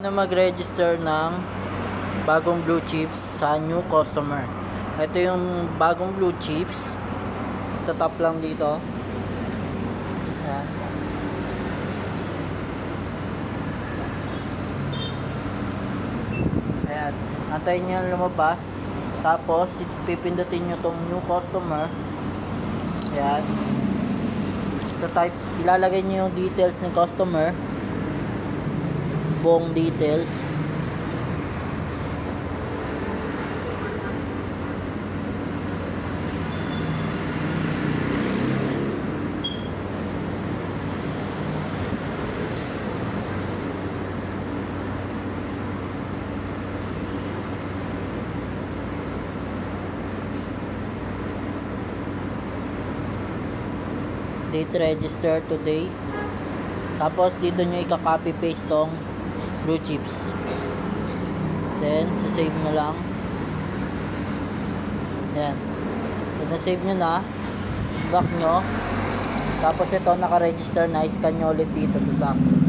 Na mag-register ng bagong blue chips sa new customer. Ito yung bagong blue chips. Tatap lang dito. Ayan. Ayan. Antayin nyo lumabas. Tapos pipindutin nyo tong new customer. Ayan. Type, ilalagay nyo yung details ng customer. Buong details. Date register today. Tapos dito nyo ika-copy paste tong blue chips. Then save nyo lang. Yan. So na-save nyo na. Back nyo. Tapos ito naka-register na. I-scan nyo ulit dito sa SAC.